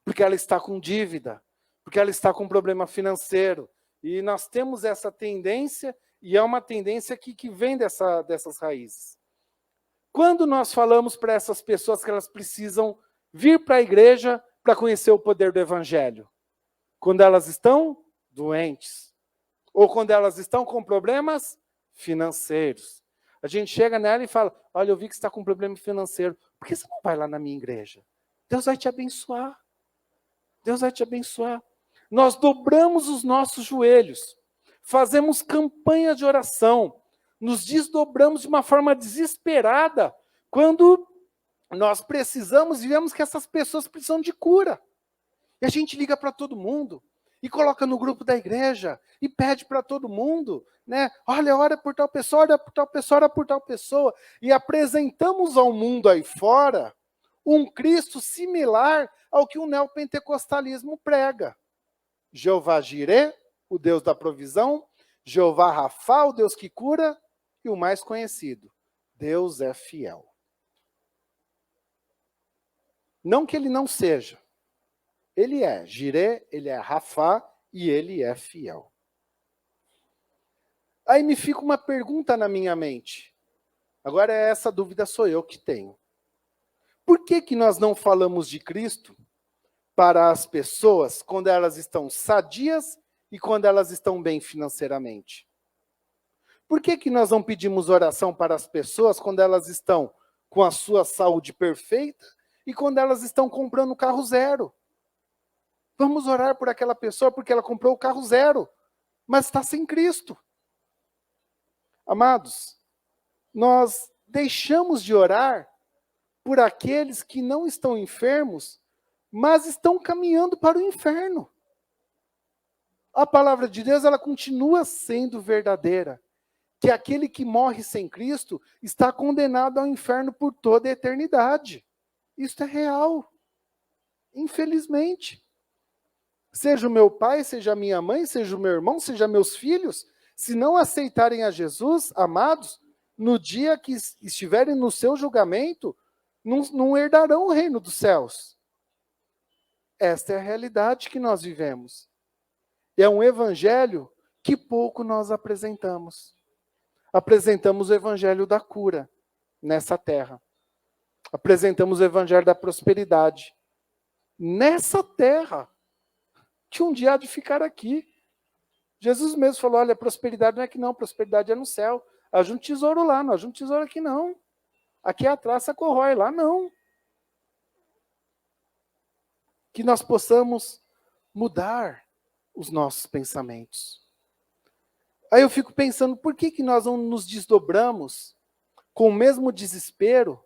porque ela está com dívida, porque ela está com problema financeiro. E nós temos essa tendência, e é uma tendência que vem dessas raízes. Quando nós falamos para essas pessoas que elas precisam vir para a igreja para conhecer o poder do evangelho? Quando elas estão doentes. Ou quando elas estão com problemas financeiros. A gente chega nela e fala, olha, eu vi que você está com problema financeiro. Por que você não vai lá na minha igreja? Deus vai te abençoar. Deus vai te abençoar. Nós dobramos os nossos joelhos, fazemos campanha de oração, nos desdobramos de uma forma desesperada quando nós precisamos e vemos que essas pessoas precisam de cura. E a gente liga para todo mundo e coloca no grupo da igreja e pede para todo mundo, né? Olha, ora por tal pessoa, ora por tal pessoa, ora por tal pessoa. E apresentamos ao mundo aí fora um Cristo similar ao que o neopentecostalismo prega. Jeová Jirê, o Deus da provisão, Jeová Rafá, o Deus que cura, e o mais conhecido, Deus é fiel. Não que ele não seja. Ele é Jirê, ele é Rafá e ele é fiel. Aí me fica uma pergunta na minha mente. Agora essa dúvida sou eu que tenho. Por que nós não falamos de Cristo para as pessoas quando elas estão sadias e quando elas estão bem financeiramente? Por que nós não pedimos oração para as pessoas quando elas estão com a sua saúde perfeita e quando elas estão comprando carro zero? Vamos orar por aquela pessoa porque ela comprou o carro zero, mas está sem Cristo. Amados, nós deixamos de orar por aqueles que não estão enfermos, mas estão caminhando para o inferno. A palavra de Deus, ela continua sendo verdadeira, que aquele que morre sem Cristo está condenado ao inferno por toda a eternidade. Isso é real, infelizmente. Seja o meu pai, seja a minha mãe, seja o meu irmão, seja meus filhos, se não aceitarem a Jesus, amados, no dia que estiverem no seu julgamento, não herdarão o reino dos céus. Esta é a realidade que nós vivemos. É um evangelho que pouco nós apresentamos. Apresentamos o evangelho da cura nessa terra. Apresentamos o evangelho da prosperidade nessa terra, que um dia há de ficar aqui. Jesus mesmo falou, olha, prosperidade não é aqui não, prosperidade é no céu. Ajuda um tesouro lá, não ajuda um tesouro aqui não. Aqui a traça corrói, lá não. Que nós possamos mudar os nossos pensamentos. Aí eu fico pensando, por que nós não nos desdobramos com o mesmo desespero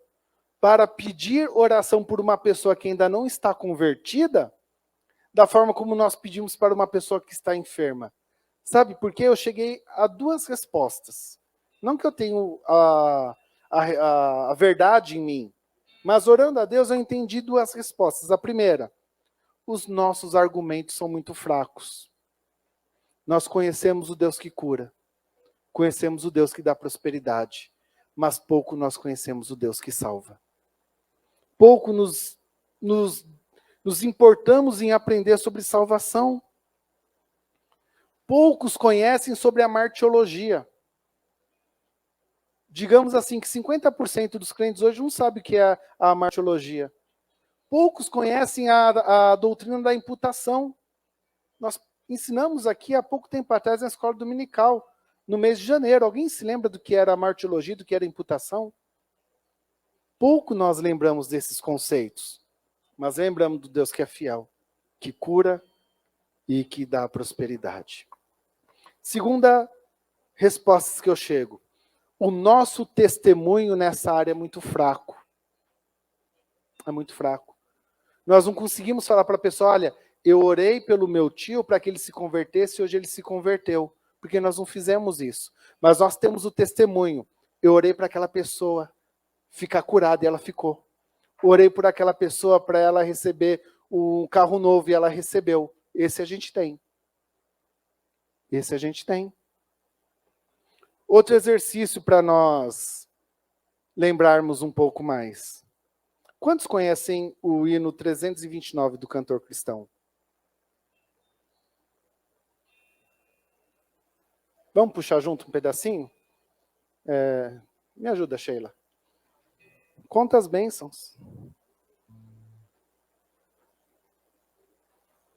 para pedir oração por uma pessoa que ainda não está convertida, da forma como nós pedimos para uma pessoa que está enferma? Sabe por quê? Eu cheguei a duas respostas. Não que eu tenho a verdade em mim, mas orando a Deus eu entendi duas respostas. A primeira, os nossos argumentos são muito fracos. Nós conhecemos o Deus que cura, conhecemos o Deus que dá prosperidade, mas pouco nós conhecemos o Deus que salva. Pouco nos importamos em aprender sobre salvação. Poucos conhecem sobre a martiologia. Digamos assim que 50% dos crentes hoje não sabem o que é a martiologia. Poucos conhecem a doutrina da imputação. Nós ensinamos aqui há pouco tempo atrás na escola dominical, no mês de janeiro. Alguém se lembra do que era a martiologia, do que era a imputação? Pouco nós lembramos desses conceitos, mas lembramos do Deus que é fiel, que cura e que dá prosperidade. Segunda resposta que eu chego. O nosso testemunho nessa área é muito fraco. É muito fraco. Nós não conseguimos falar para a pessoa, olha, eu orei pelo meu tio para que ele se convertesse e hoje ele se converteu. Porque nós não fizemos isso. Mas nós temos o testemunho. Eu orei para aquela pessoa ficar curada e ela ficou. Orei por aquela pessoa para ela receber um carro novo e ela recebeu. Esse a gente tem. Esse a gente tem. Outro exercício para nós lembrarmos um pouco mais. Quantos conhecem o hino 329 do cantor cristão? Vamos puxar junto um pedacinho? Me ajuda, Sheila. Conta as bênçãos.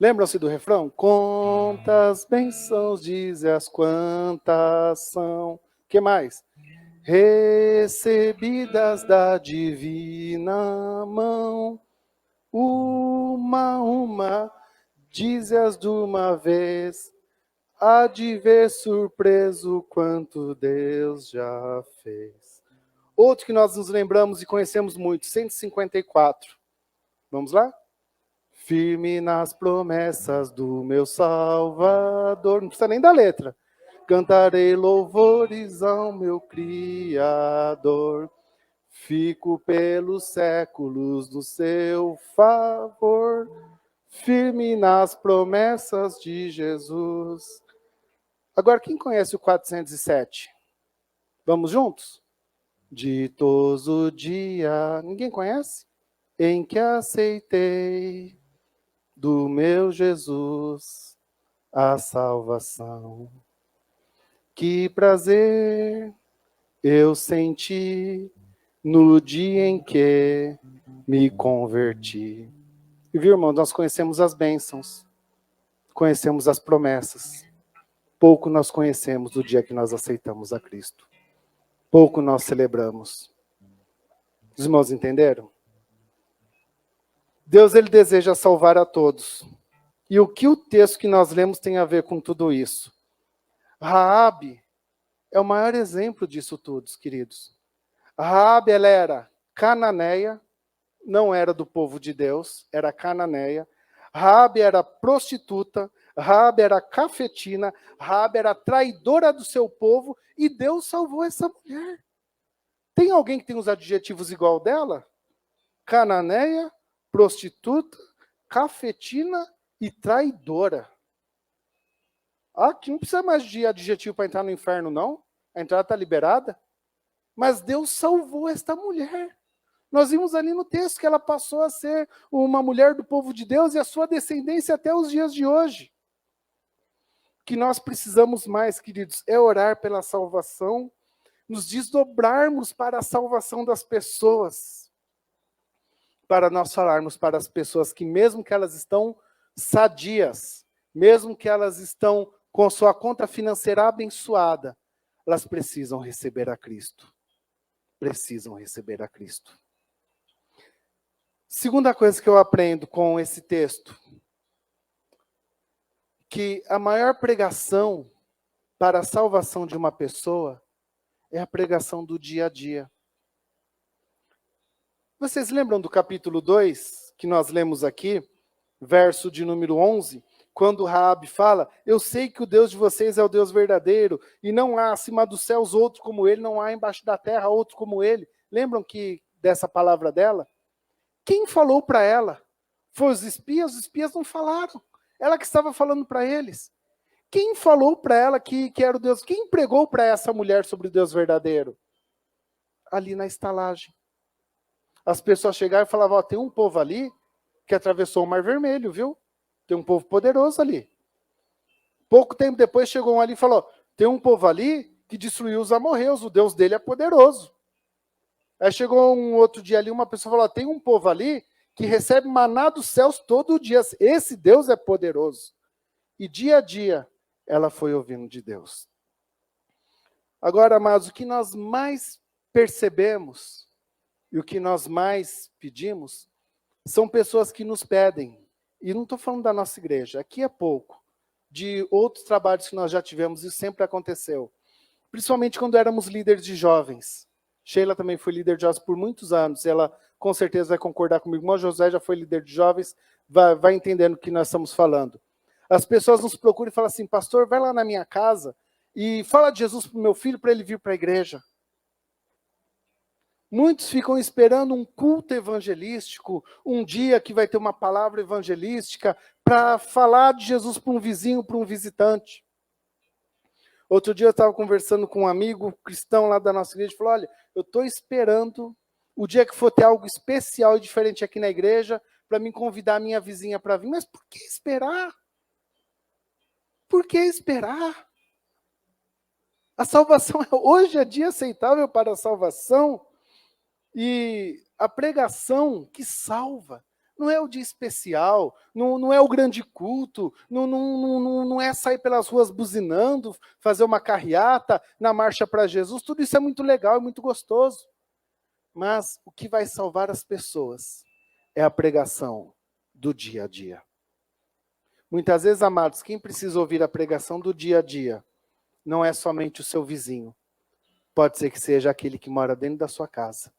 Lembram-se do refrão? Quantas bênçãos, dize as quantas são. O que mais? Recebidas da divina mão. Uma, dize-as de uma vez. Há de ver surpreso quanto Deus já fez. Outro que nós nos lembramos e conhecemos muito, 154. Vamos lá? Firme nas promessas do meu Salvador. Não precisa nem da letra. Cantarei louvores ao meu Criador. Fico pelos séculos do seu favor. Firme nas promessas de Jesus. Agora, quem conhece o 407? Vamos juntos? Ditoso dia. Ninguém conhece? Em que aceitei do meu Jesus a salvação. Que prazer eu senti no dia em que me converti. E viu, irmão, nós conhecemos as bênçãos, conhecemos as promessas. Pouco nós conhecemos do dia que nós aceitamos a Cristo. Pouco nós celebramos. Os irmãos entenderam? Deus, ele deseja salvar a todos. E o que o texto que nós lemos tem a ver com tudo isso? Raabe, é o maior exemplo disso tudo, queridos. Raabe, ela era cananeia, não era do povo de Deus, era cananeia. Raabe era prostituta, Raabe era cafetina, Raabe era traidora do seu povo, e Deus salvou essa mulher. Tem alguém que tem os adjetivos igual dela? Cananeia, prostituta, cafetina e traidora. Aqui não precisa mais de adjetivo para entrar no inferno, não. A entrada está liberada. Mas Deus salvou esta mulher. Nós vimos ali no texto que ela passou a ser uma mulher do povo de Deus e a sua descendência até os dias de hoje. O que nós precisamos mais, queridos, é orar pela salvação, nos desdobrarmos para a salvação das pessoas. Para nós falarmos para as pessoas que mesmo que elas estão sadias, mesmo que elas estão com sua conta financeira abençoada, elas precisam receber a Cristo. Precisam receber a Cristo. Segunda coisa que eu aprendo com esse texto, que a maior pregação para a salvação de uma pessoa é a pregação do dia a dia. Vocês lembram do capítulo 2, que nós lemos aqui, verso de número 11, quando Raabe fala, eu sei que o Deus de vocês é o Deus verdadeiro, e não há acima dos céus outro como ele, não há embaixo da terra outro como ele. Lembram dessa palavra dela? Quem falou para ela? Foi os espias não falaram. Ela que estava falando para eles. Quem falou para ela que era o Deus? Quem pregou para essa mulher sobre o Deus verdadeiro? Ali na estalagem. As pessoas chegaram e falavam, tem um povo ali que atravessou o Mar Vermelho, viu? Tem um povo poderoso ali. Pouco tempo depois chegou um ali e falou, tem um povo ali que destruiu os amorreus, o Deus dele é poderoso. Aí chegou um outro dia ali, uma pessoa falou, tem um povo ali que recebe maná dos céus todo dia. Esse Deus é poderoso. E dia a dia, ela foi ouvindo de Deus. Agora, amados, o que nós mais percebemos e o que nós mais pedimos são pessoas que nos pedem. E não estou falando da nossa igreja, aqui é pouco. De outros trabalhos que nós já tivemos, isso sempre aconteceu. Principalmente quando éramos líderes de jovens. Sheila também foi líder de jovens por muitos anos. Ela com certeza vai concordar comigo. O irmão José já foi líder de jovens, vai entendendo o que nós estamos falando. As pessoas nos procuram e falam assim, pastor, vai lá na minha casa e fala de Jesus para o meu filho para ele vir para a igreja. Muitos ficam esperando um culto evangelístico, um dia que vai ter uma palavra evangelística para falar de Jesus para um vizinho, para um visitante. Outro dia eu estava conversando com um amigo cristão lá da nossa igreja e falou, olha, eu estou esperando o dia que for ter algo especial e diferente aqui na igreja para me convidar a minha vizinha para vir. Mas por que esperar? Por que esperar? A salvação, hoje é dia aceitável para a salvação. E a pregação que salva não é o dia especial, não é o grande culto, não é sair pelas ruas buzinando, fazer uma carreata na marcha para Jesus. Tudo isso é muito legal, é muito gostoso. Mas o que vai salvar as pessoas é a pregação do dia a dia. Muitas vezes, amados, quem precisa ouvir a pregação do dia a dia não é somente o seu vizinho. Pode ser que seja aquele que mora dentro da sua casa.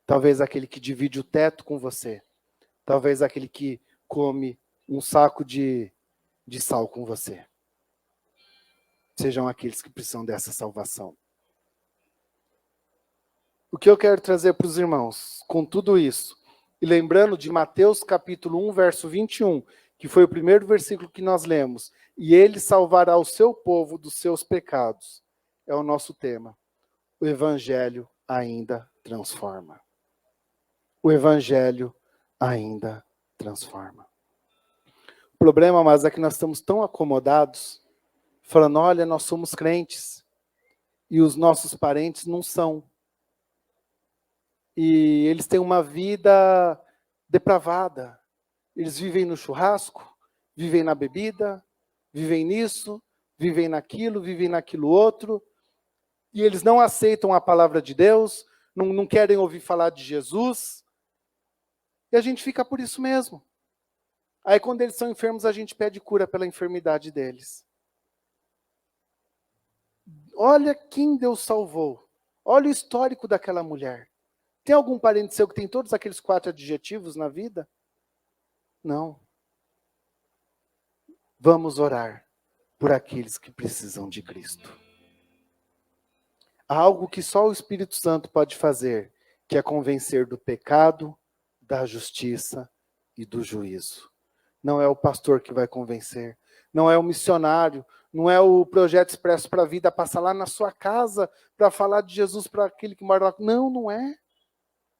Talvez aquele que divide o teto com você. Talvez aquele que come um saco de sal com você. Sejam aqueles que precisam dessa salvação. O que eu quero trazer para os irmãos, com tudo isso, e lembrando de Mateus capítulo 1, verso 21, que foi o primeiro versículo que nós lemos, e ele salvará o seu povo dos seus pecados, é o nosso tema. O Evangelho ainda transforma. O Evangelho ainda transforma. O problema, mas é que nós estamos tão acomodados, falando, olha, nós somos crentes, e os nossos parentes não são. E eles têm uma vida depravada. Eles vivem no churrasco, vivem na bebida, vivem nisso, vivem naquilo outro, e eles não aceitam a palavra de Deus, não querem ouvir falar de Jesus, e a gente fica por isso mesmo. Aí quando eles são enfermos, a gente pede cura pela enfermidade deles. Olha quem Deus salvou. Olha o histórico daquela mulher. Tem algum parente seu que tem todos aqueles 4 adjetivos na vida? Não. Vamos orar por aqueles que precisam de Cristo. Há algo que só o Espírito Santo pode fazer, que é convencer do pecado, da justiça e do juízo. Não é o pastor que vai convencer, não é o missionário, não é o Projeto Expresso para a Vida passar lá na sua casa para falar de Jesus para aquele que mora lá. Não, não é.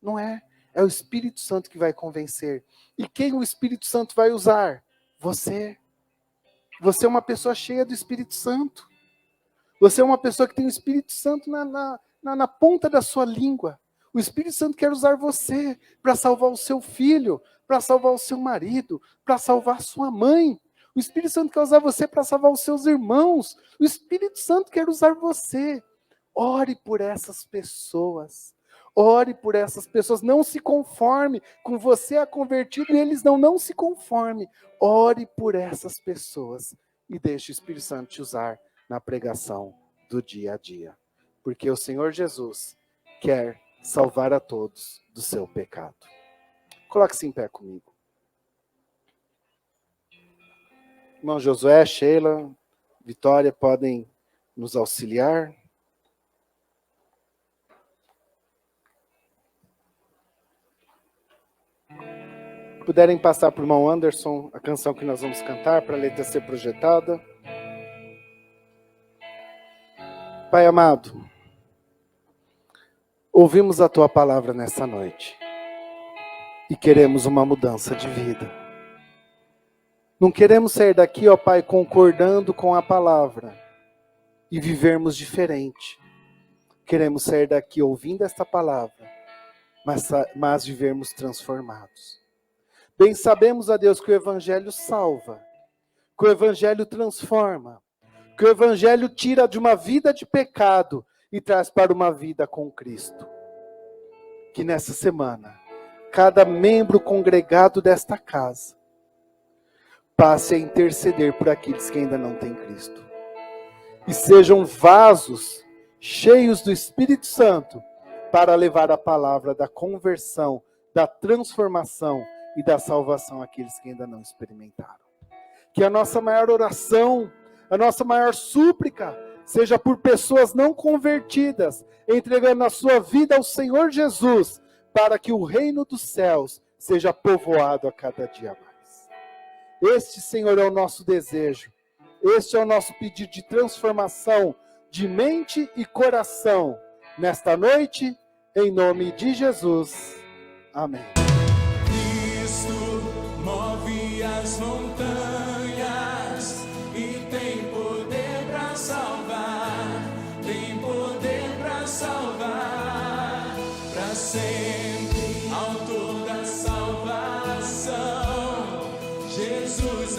Não é. É o Espírito Santo que vai convencer. E quem o Espírito Santo vai usar? Você. Você é uma pessoa cheia do Espírito Santo. Você é uma pessoa que tem o Espírito Santo na ponta da sua língua. O Espírito Santo quer usar você para salvar o seu filho, para salvar o seu marido, para salvar sua mãe. O Espírito Santo quer usar você para salvar os seus irmãos. O Espírito Santo quer usar você. Ore por essas pessoas. Ore por essas pessoas. Não se conforme com você a convertido e eles não se conforme. Ore por essas pessoas e deixe o Espírito Santo te usar na pregação do dia a dia. Porque o Senhor Jesus quer salvar a todos do seu pecado. Coloque-se em pé comigo. Irmão Josué, Sheila, Vitória, podem nos auxiliar? Puderem passar para o irmão Anderson a canção que nós vamos cantar, para a letra ser projetada. Pai amado, ouvimos a Tua palavra nessa noite e queremos uma mudança de vida. Não queremos sair daqui, ó Pai, concordando com a palavra e vivermos diferente. Queremos sair daqui ouvindo esta palavra, mas vivermos transformados. Bem sabemos, a Deus, que o Evangelho salva, que o Evangelho transforma, que o Evangelho tira de uma vida de pecado e traz para uma vida com Cristo. Que nessa semana, cada membro congregado desta casa passe a interceder por aqueles que ainda não têm Cristo. E sejam vasos cheios do Espírito Santo para levar a palavra da conversão, da transformação e da salvação àqueles que ainda não experimentaram. Que a nossa maior oração, a nossa maior súplica, seja por pessoas não convertidas, entregando a sua vida ao Senhor Jesus, para que o reino dos céus seja povoado a cada dia mais. Este, Senhor, é o nosso desejo. Este é o nosso pedido de transformação de mente e coração nesta noite, em nome de Jesus. Amém. Move as montanhas e tem poder para salvar, tem poder para salvar, para sempre, autor da salvação, Jesus.